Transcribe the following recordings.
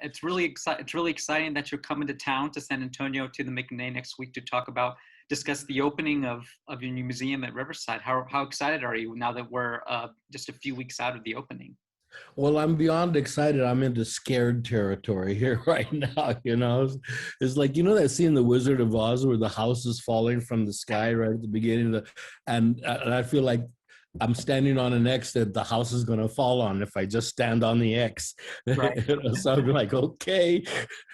It's really exciting that you're coming to town to San Antonio to the McNay next week to discuss the opening of your new museum at Riverside. How excited are you now that we're just a few weeks out of the opening? Well, I'm beyond excited. I'm into scared territory here right now. It's like, that scene, The Wizard of Oz, where the house is falling from the sky right at the beginning and I feel like I'm standing on an X that the house is going to fall on if I just stand on the X. Right. So I'm like, okay,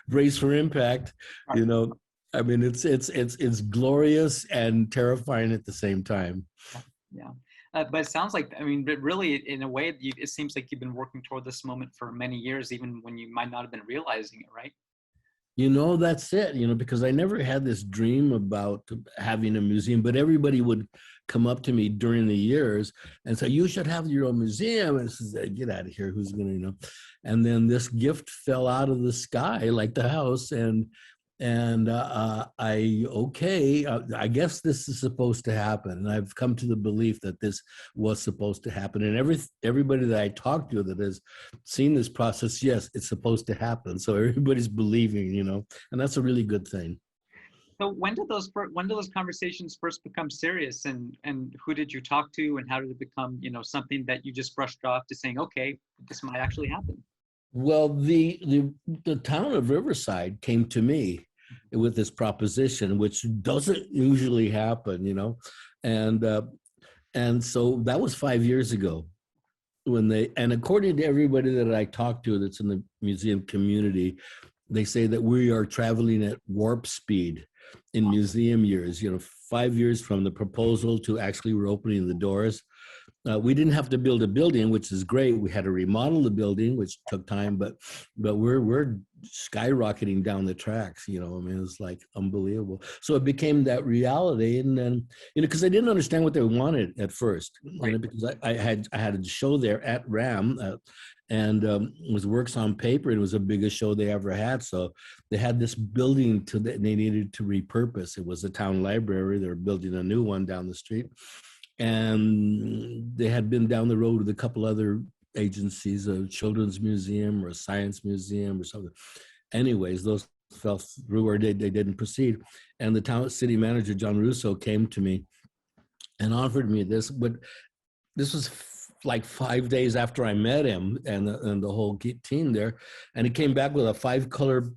brace for impact. Right. I mean, it's glorious and terrifying at the same time. Yeah. But it sounds like, I mean, but really, in a way, it seems like you've been working toward this moment for many years, even when you might not have been realizing it, right? That's it, because I never had this dream about having a museum, but everybody would come up to me during the years and say, you should have your own museum. And I said, get out of here, who's going to, And then this gift fell out of the sky, like the house, I guess this is supposed to happen. And I've come to the belief that this was supposed to happen. And everybody that I talk to that has seen this process, yes, it's supposed to happen. So everybody's believing, and that's a really good thing. So when did those conversations first become serious, and who did you talk to, and how did it become, something that you just brushed off to saying, okay, this might actually happen? Well, the town of Riverside came to me with this proposition, which doesn't usually happen, and so that was 5 years ago and according to everybody that I talked to that's in the museum community, they say that we are traveling at warp speed in museum years, 5 years from the proposal to actually we're opening the doors. We didn't have to build a building, which is great. We had to remodel the building, which took time, but we're skyrocketing down the tracks. I mean, it's like unbelievable. So it became that reality, and then because I didn't understand what they wanted at first, right. Because I had a show there at RAM, and it was Works on Paper. It was the biggest show they ever had. So they had this building that they needed to repurpose. It was a town library. They were building a new one down the street. And they had been down the road with a couple other agencies, a children's museum or a science museum or something. Anyways, those fell through or they didn't proceed. And the city manager, John Russo, came to me and offered me this, but this was like 5 days after I met him and the whole team there. And he came back with a 5-color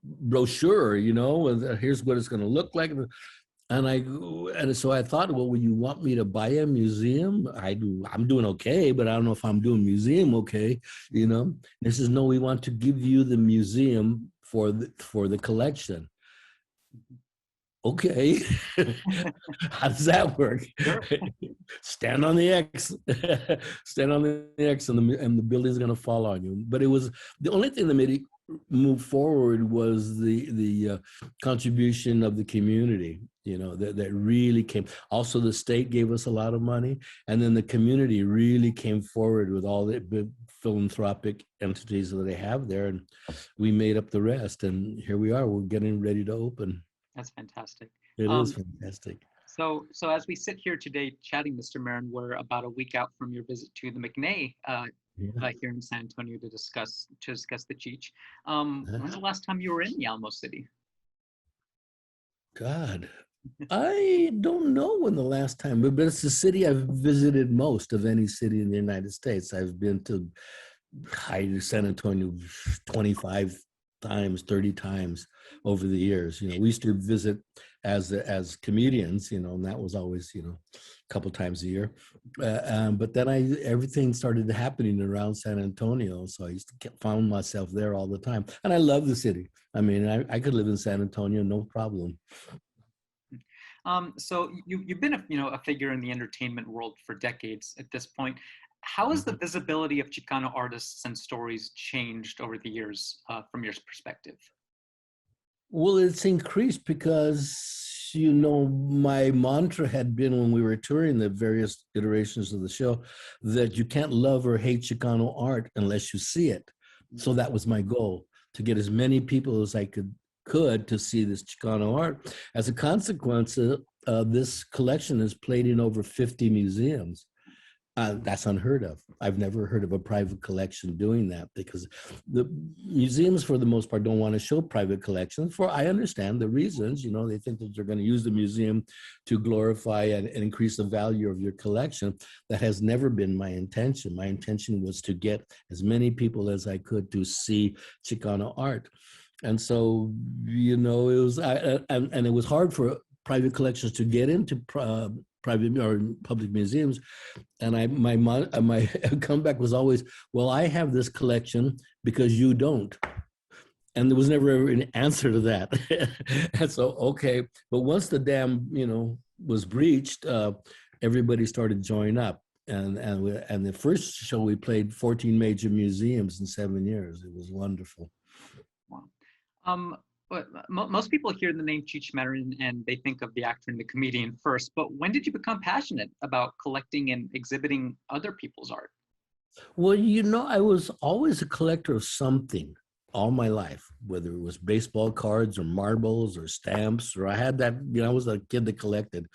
brochure, with here's what it's going to look like. And so I thought, well, would you want me to buy a museum? I'm doing okay, but I don't know if I'm doing museum okay, And he says, no, we want to give you the museum for the collection. Okay, how does that work? Sure. Stand on the X, stand on the X, and the building's going to fall on you. But it was the only thing that made it move forward was the contribution of the community, that really came. Also, the state gave us a lot of money, and then the community really came forward with all the philanthropic entities that they have there, and we made up the rest. And here we are. We're getting ready to open. That's fantastic. It is fantastic. So as we sit here today chatting, Mr. Marin, we're about a week out from your visit to the McNay here in San Antonio to discuss the Cheech. When's the last time you were in the Alamo City? God, I don't know when the last time, but it's the city I've visited most of any city in the United States. I've been to San Antonio 25 times, 30 times over the years. We used to visit as comedians, and that was always, a couple times a year. But then everything started happening around San Antonio. So I used to found myself there all the time. And I love the city. I mean, I could live in San Antonio, no problem. So you've been a figure in the entertainment world for decades at this point. How has the visibility of Chicano artists and stories changed over the years from your perspective? Well, it's increased because, my mantra had been when we were touring the various iterations of the show that you can't love or hate Chicano art unless you see it. So that was my goal, to get as many people as I could to see this Chicano art. As a consequence, this collection is played in over 50 museums. That's unheard of. I've never heard of a private collection doing that because the museums, for the most part, don't want to show private collections. For I understand the reasons. You know, they think that they're going to use the museum to glorify and increase the value of your collection. That has never been my intention. My intention was to get as many people as I could to see Chicano art, and so you know, it was and it was hard for private collections to get into private or public museums. And my comeback was always, well, I have this collection because you don't. And there was never ever an answer to that. And so, okay, but once the dam, you know, was breached, everybody started joining up. And the first show we played 14 major museums in 7 years. It was wonderful. Wow. But most people hear the name Cheech Marin and they think of the actor and the comedian first. But when did you become passionate about collecting and exhibiting other people's art? Well, you know, I was always a collector of something all my life, whether it was baseball cards or marbles or stamps, or I had that, you know, I was a kid that collected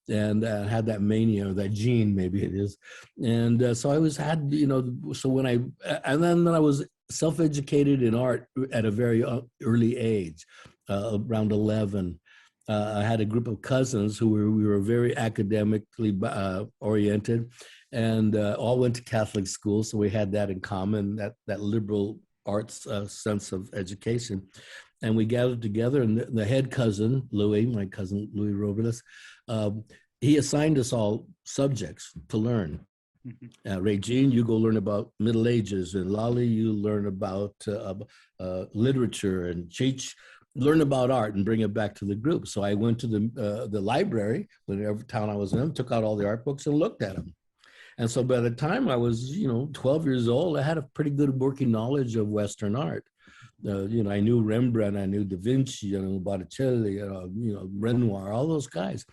and had that mania or that gene, maybe it is. And so I was had, you know, so when and then I was self-educated in art at a very early age, around 11. I had a group of cousins we were very academically oriented, and all went to Catholic school, so we had that in common, that liberal arts sense of education. And we gathered together, and the head cousin, Louis, my cousin Louis Robles, he assigned us all subjects to learn. Regine, you go learn about Middle Ages, and Lolly, you learn about literature, and Cheech, learn about art and bring it back to the group. So I went to the library, whatever town I was in, took out all the art books and looked at them. And so by the time I was, you know, 12 years old, I had a pretty good working knowledge of Western art. You know, I knew Rembrandt, I knew Da Vinci, you know, Botticelli, you know, Renoir, all those guys.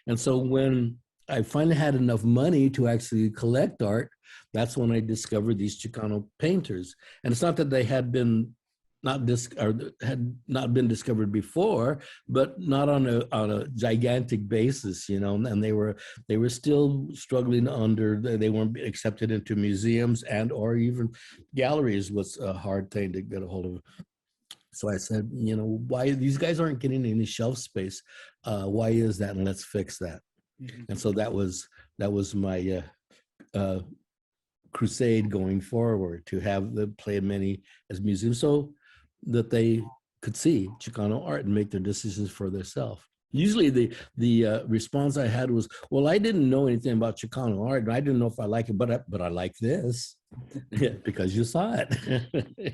And so when I finally had enough money to actually collect art, that's when I discovered these Chicano painters. And it's not that they had been had not been discovered before, but not on a gigantic basis, you know. And they were still struggling they weren't accepted into museums and or even galleries was a hard thing to get a hold of. So I said, you know, why these guys aren't getting any shelf space? Why is that? And let's fix that. Mm-hmm. And so that was my crusade going forward, to have them play many as museums so that they could see Chicano art and make their decisions for themselves. Usually the response I had was, well, I didn't know anything about Chicano art, and I didn't know if I like it, but I like this. Yeah, because you saw it.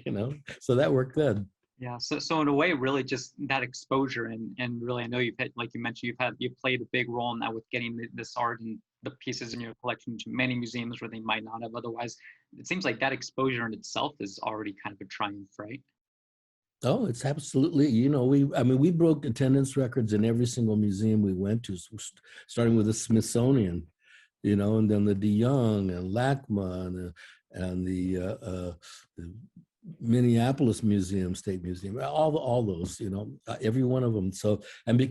You know, so that worked good. Yeah, so in a way, really just that exposure and really, I know you've had, like you mentioned, you've played a big role in that with getting this art and the pieces in your collection to many museums where they might not have otherwise. It seems like that exposure in itself is already kind of a triumph, right? Oh, it's absolutely, you know, we broke attendance records in every single museum we went to, starting with the Smithsonian, you know, and then the De Young and LACMA and the Minneapolis Museum, State Museum, all those, you know, every one of them. So, and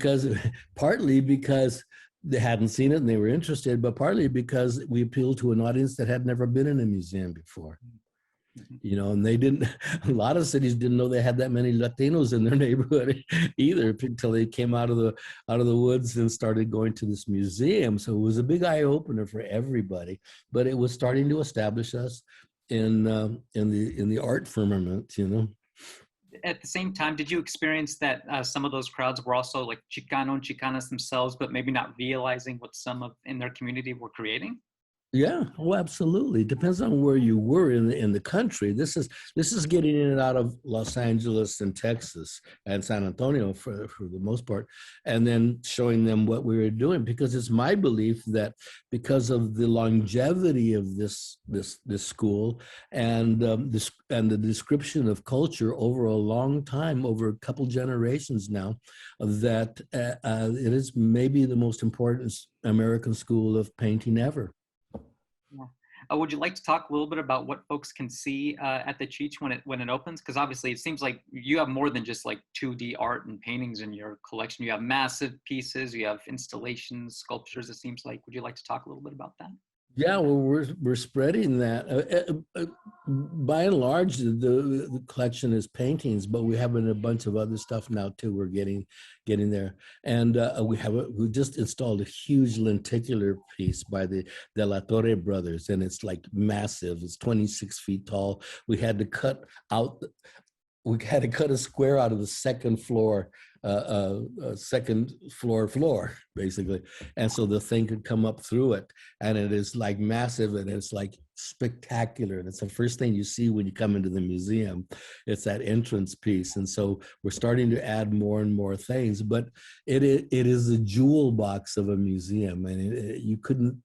partly because they hadn't seen it and they were interested, but partly because we appealed to an audience that had never been in a museum before. You know, and they didn't, a lot of cities didn't know they had that many Latinos in their neighborhood either until they came out of the woods and started going to this museum. So it was a big eye opener for everybody, but it was starting to establish us in the art firmament, you know. At the same time, did you experience that some of those crowds were also like Chicano and Chicanas themselves, but maybe not realizing what some in their community were creating? Yeah, oh, absolutely. Depends on where you were in the country. This is getting in and out of Los Angeles and Texas and San Antonio for the most part, and then showing them what we were doing, because it's my belief that because of the longevity of this school and the description of culture over a long time, over a couple generations now, that it is maybe the most important American school of painting ever. Would you like to talk a little bit about what folks can see at the Cheech when it opens? Because obviously it seems like you have more than just like 2D art and paintings in your collection. You have massive pieces, you have installations, sculptures, it seems like. Would you like to talk a little bit about that? Yeah, well, we're spreading that. By and large, the collection is paintings, but we have a bunch of other stuff now too. We're getting there, and we just installed a huge lenticular piece by the De La Torre brothers, and it's like massive. It's 26 feet tall. Out we had to cut a square out of the second floor basically, and so the thing could come up through it, and it is like massive, and it's like spectacular, and it's the first thing you see when you come into the museum. It's that entrance piece, and so we're starting to add more and more things, but it is a jewel box of a museum, and you couldn't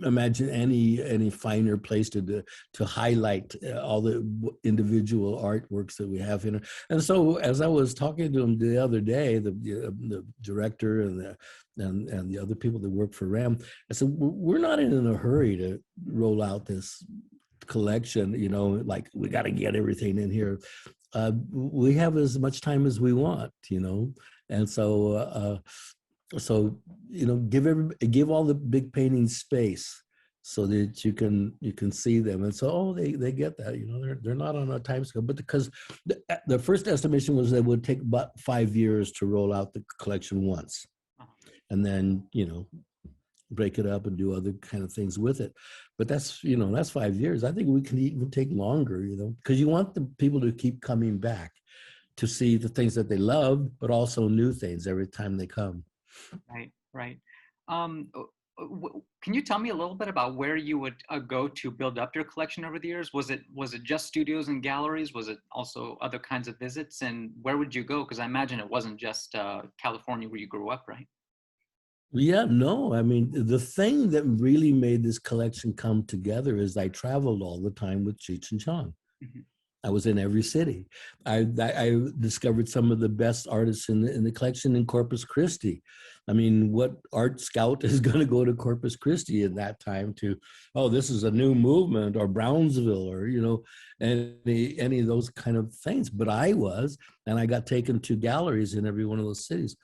imagine any finer place to highlight all the individual artworks that we have in it. And so, as I was talking to him the other day, the director and the other people that work for RAM, I said, we're not in a hurry to roll out this collection. Like we got to get everything in here. We have as much time as we want, and so give all the big paintings space so that you can see them. And so they get that, they're not on a time scale, but because the first estimation was that it would take about 5 years to roll out the collection once, and then break it up and do other kind of things with it. But that's 5 years. I think we can even take longer, because you want the people to keep coming back to see the things that they love, but also new things every time they come. Right, right. Can you tell me a little bit about where you would go to build up your collection over the years? Was it just studios and galleries? Was it also other kinds of visits? And where would you go? Because I imagine it wasn't just California where you grew up, right? Yeah, no, I mean, the thing that really made this collection come together is I traveled all the time with Cheech and Chong. Mm-hmm. I was in every city. I discovered some of the best artists in the collection in Corpus Christi. I mean, what art scout is going to go to Corpus Christi at that time this is a new movement, or Brownsville, or, any of those kind of things. But I was, and I got taken to galleries in every one of those cities.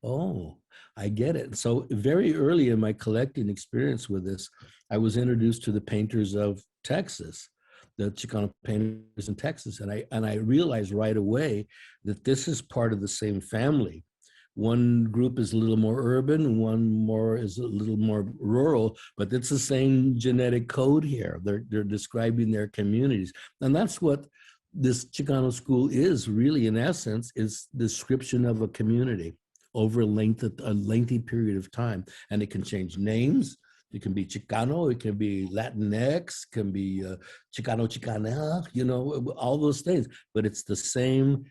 Oh, I get it. So very early in my collecting experience with this, I was introduced to the painters of Texas, the Chicano painters in Texas. And I realized right away that this is part of the same family. One group is a little more urban, one more is a little more rural, but it's the same genetic code here. They're describing their communities. And that's what this Chicano school is really, in essence, is description of a community over a lengthy period of time. And it can change names. It can be Chicano, it can be Latinx, can be Chicano, Chicana, all those things. But it's the same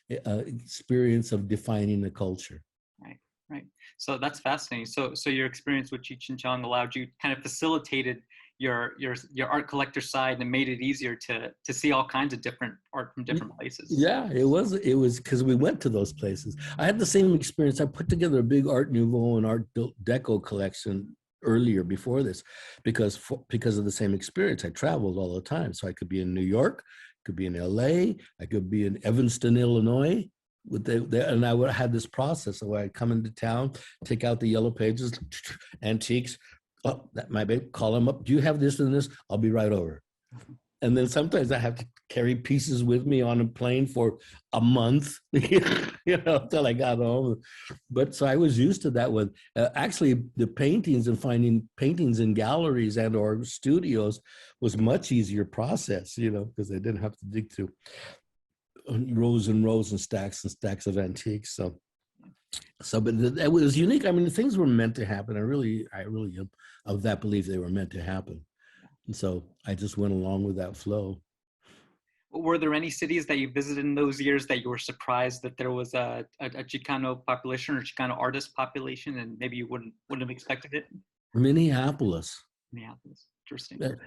experience of defining the culture. Right, right. So that's fascinating. So your experience with Cheech and Chong allowed you, kind of facilitated your art collector side and made it easier to see all kinds of different art from different places. Yeah, it was because we went to those places. I had the same experience. I put together a big Art Nouveau and Art Deco collection earlier before this because of the same experience. I traveled all the time, so I could be in New York, could be in LA, I could be in Evanston, Illinois. And I would have this process of where I'd come into town, take out the yellow pages, antiques. Oh, that my babe, call them up. Do you have this and this? I'll be right over. And then sometimes I have to carry pieces with me on a plane for a month, until I got home. But so I was used to that with actually the paintings, and finding paintings in galleries and or studios was much easier process, because I didn't have to dig through rows and rows and stacks of antiques. But it was unique. I mean, the things were meant to happen. I really am of that belief they were meant to happen. And so I just went along with that flow. Were there any cities that you visited in those years that you were surprised that there was a Chicano population or Chicano artist population, and maybe you wouldn't have expected it? Minneapolis. Interesting. It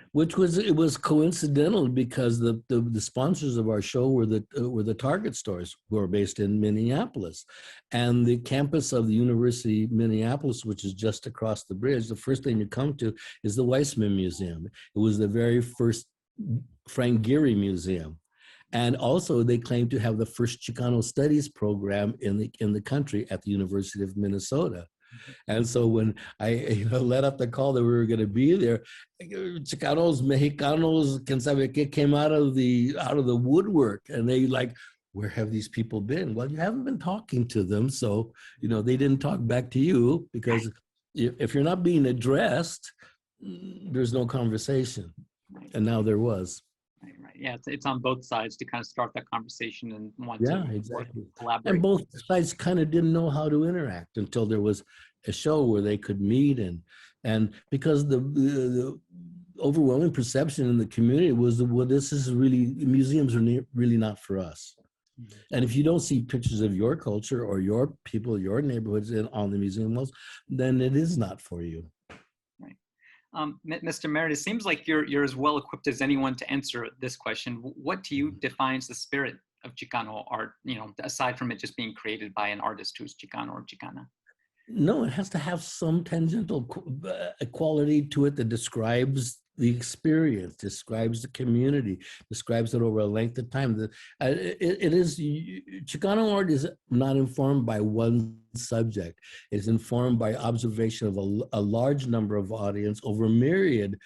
was coincidental because the sponsors of our show were the Target stores, who are based in Minneapolis, and the campus of the University of Minneapolis, which is just across the bridge. The first thing you come to is the Weissman Museum. It was the very first Frank Gehry Museum, and also they claim to have the first Chicano studies program in the country at the University of Minnesota. And so when I, let up the call that we were going to be there, Chicanos, Mexicanos, quien sabe qué, came out of the woodwork, and they like, where have these people been? Well, you haven't been talking to them, so they didn't talk back to you, because if you're not being addressed, there's no conversation. Right. And now there was. Right. Yeah, it's on both sides to kind of start that conversation and want Yeah, to exactly. And collaborate. both sides kind of didn't know how to interact until there was a show where they could meet, and because the overwhelming perception in the community was, well, this is really, museums are really not for us. And if you don't see pictures of your culture or your people, your neighborhoods on the museum walls, then it is not for you. Right. Mr. Marin, it seems like you're as well equipped as anyone to answer this question. What to you defines the spirit of Chicano art, aside from it just being created by an artist who's Chicano or Chicana? No, it has to have some tangential quality to it that describes the experience, describes the community, describes it over a length of time. Chicano art is not informed by one subject. It's informed by observation of a large number of audience over myriad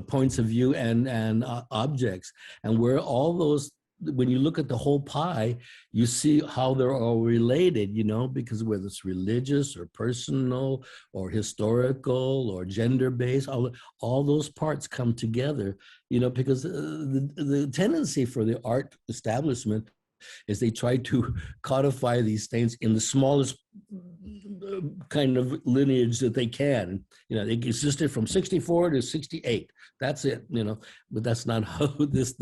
points of view and objects, and where all those, when you look at the whole pie, you see how they're all related, because whether it's religious or personal or historical or gender-based, all those parts come together, because the tendency for the art establishment is they try to codify these things in the smallest kind of lineage that they can. They existed from 64 to 68. That's it, but that's not how this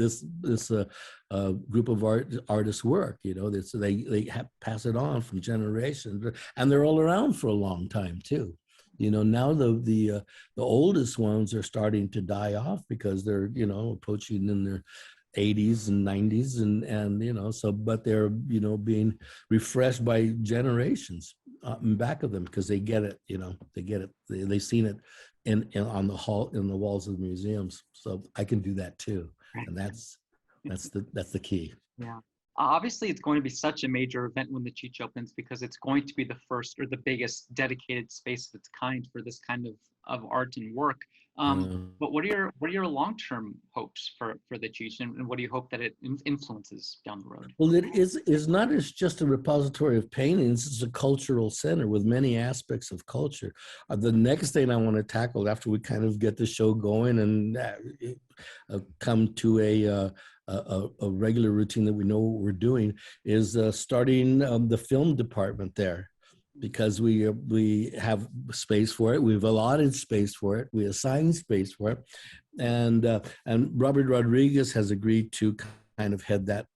group of artists work. They pass it on from generations, and they're all around for a long time too. Now the oldest ones are starting to die off because they're approaching in their 80s and 90s, and so, but they're being refreshed by generations in back of them, because they get it. They get it. They've seen it in the walls of the museums. So I can do that too, and that's the key. Yeah. Obviously, it's going to be such a major event when the Cheech opens, because it's going to be the first or the biggest dedicated space of its kind for this kind of art and work. But what are your long-term hopes for the Cheech, and what do you hope that it influences down the road? Well, it is not as just a repository of paintings. It's a cultural center with many aspects of culture. The next thing I want to tackle after we kind of get the show going and come to a regular routine that we know what we're doing is starting the film department there, because we have space for it. We've allotted space for it. We assigned space for it, and Robert Rodriguez has agreed to kind of head that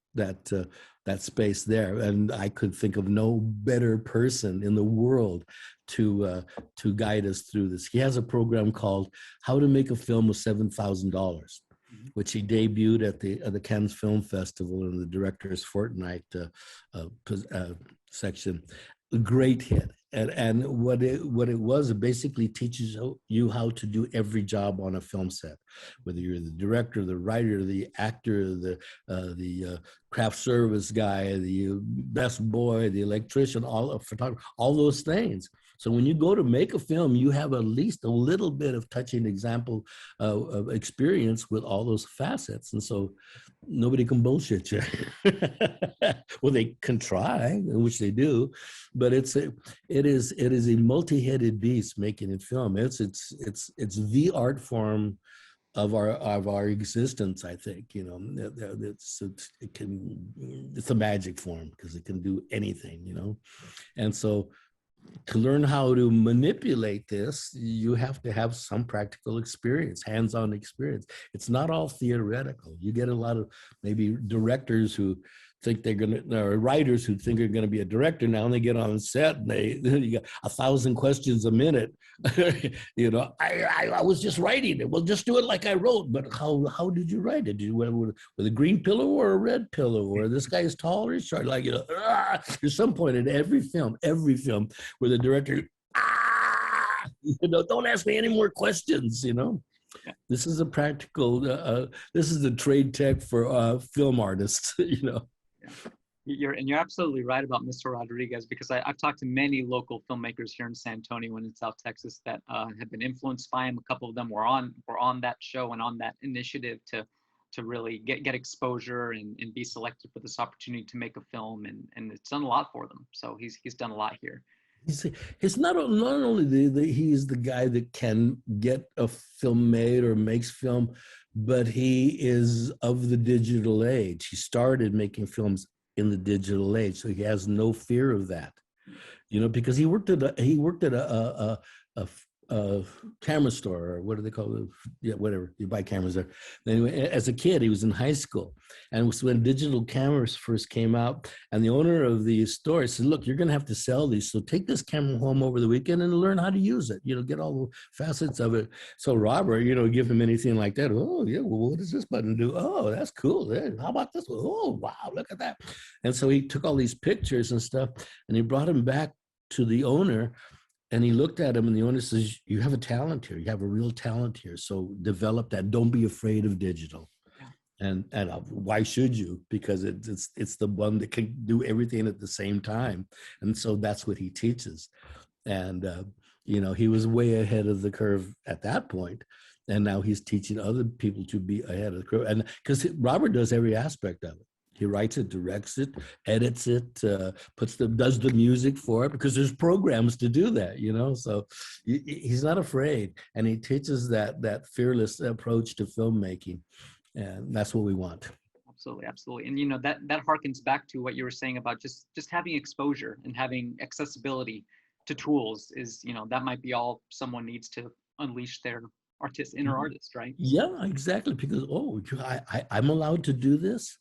space there. And I could think of no better person in the world to guide us through this. He has a program called How to Make a Film with $7,000. Which he debuted at the Cannes Film Festival in the Director's Fortnight section. A great hit. And what it was, it basically teaches you how to do every job on a film set, whether you're the director, the writer, the actor, the craft service guy, the best boy, the electrician, all photographer, all those things. So when you go to make a film, you have at least a little bit of touching example of experience with all those facets. And so nobody can bullshit you. Well, they can try, which they do, but it is a multi-headed beast making a film. It's the art form of our existence. I think it's a magic form because it can do anything. And so to learn how to manipulate this, you have to have some practical experience, hands-on experience. It's not all theoretical. You get a lot of maybe directors who think they're going to, or writers who think they're going to be a director now, and they get on set and you got 1,000 questions a minute. I was just writing it. Well, just do it like I wrote. But how did you write it? Did you with a green pillow or a red pillow? Or this guy is tall or short? There's some point in every film where the director, don't ask me any more questions. This is a practical. This is the trade tech for film artists. Yeah. You're absolutely right about Mr. Rodriguez, because I've talked to many local filmmakers here in San Antonio and in South Texas that have been influenced by him. A couple of them were on that show and on that initiative to really get exposure and be selected for this opportunity to make a film, and it's done a lot for them. So he's done a lot here. He's not only he's the guy that can get a film made or makes film, but he is of the digital age. He started making films in the digital age, so he has no fear of that. Because he worked at a camera store, or what do they call it? Yeah, whatever, you buy cameras there. Anyway, as a kid, he was in high school, and it was when digital cameras first came out, and the owner of the store said, look, you're going to have to sell these, so take this camera home over the weekend and learn how to use it, get all the facets of it. So Robert, give him anything like that. Oh yeah, well, what does this button do? Oh, that's cool. How about this one? Oh wow, look at that. And so he took all these pictures and stuff, and he brought them back to the owner. And he looked at him, and the owner says, you have a talent here. You have a real talent here. So develop that. Don't be afraid of digital. Yeah. And why should you? Because it's the one that can do everything at the same time. And so that's what he teaches. And, he was way ahead of the curve at that point. And now he's teaching other people to be ahead of the curve. And because Robert does every aspect of it. He writes it, directs it, edits it, does the music for it, because there's programs to do that, So he's not afraid, and he teaches that fearless approach to filmmaking, and that's what we want. Absolutely, absolutely, and that harkens back to what you were saying about just having exposure and having accessibility to tools. Is that might be all someone needs to unleash their inner artist, right? Yeah, exactly. Because I'm allowed to do this.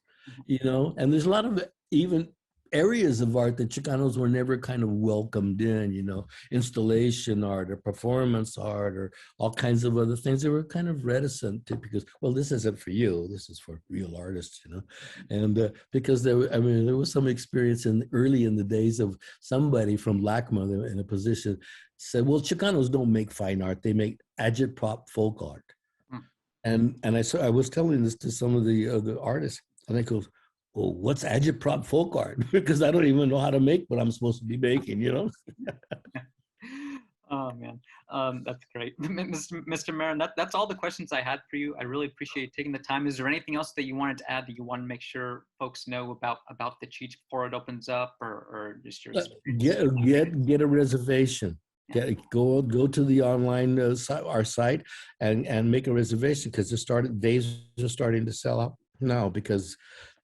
And there's a lot of even areas of art that Chicanos were never kind of welcomed in, installation art or performance art or all kinds of other things. They were kind of reticent to, because, well, this isn't for you. This is for real artists, and because there was some experience early in the days of somebody from LACMA in a position said, well, Chicanos don't make fine art. They make agitprop folk art. And I was telling this to some of the artists. And I goes, well, what's agitprop folk art? Because I don't even know how to make what I'm supposed to be making, Oh man, that's great, Mr. Marin. That's all the questions I had for you. I really appreciate taking the time. Is there anything else that you wanted to add that you want to make sure folks know about the Cheech before it opens up, or just your get a reservation? Yeah. Go to the online our site and make a reservation, because days are starting to sell out now, because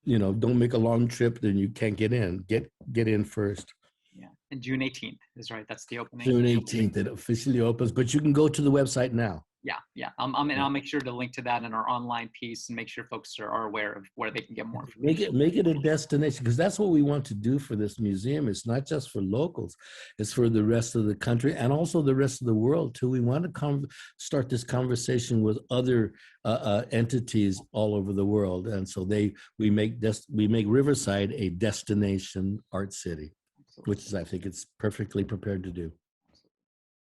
don't make a long trip, then you can't get in. Get in first. Yeah, and June 18th is right. That's the opening. June 18th it officially opens, but you can go to the website now. Yeah. I'll make sure to link to that in our online piece and make sure folks are aware of where they can get more information. Make it a destination, because that's what we want to do for this museum. It's not just for locals, it's for the rest of the country and also the rest of the world too. We want to start this conversation with other entities all over the world, and so we make Riverside a destination art city. Absolutely. Which is, I think it's perfectly prepared to do.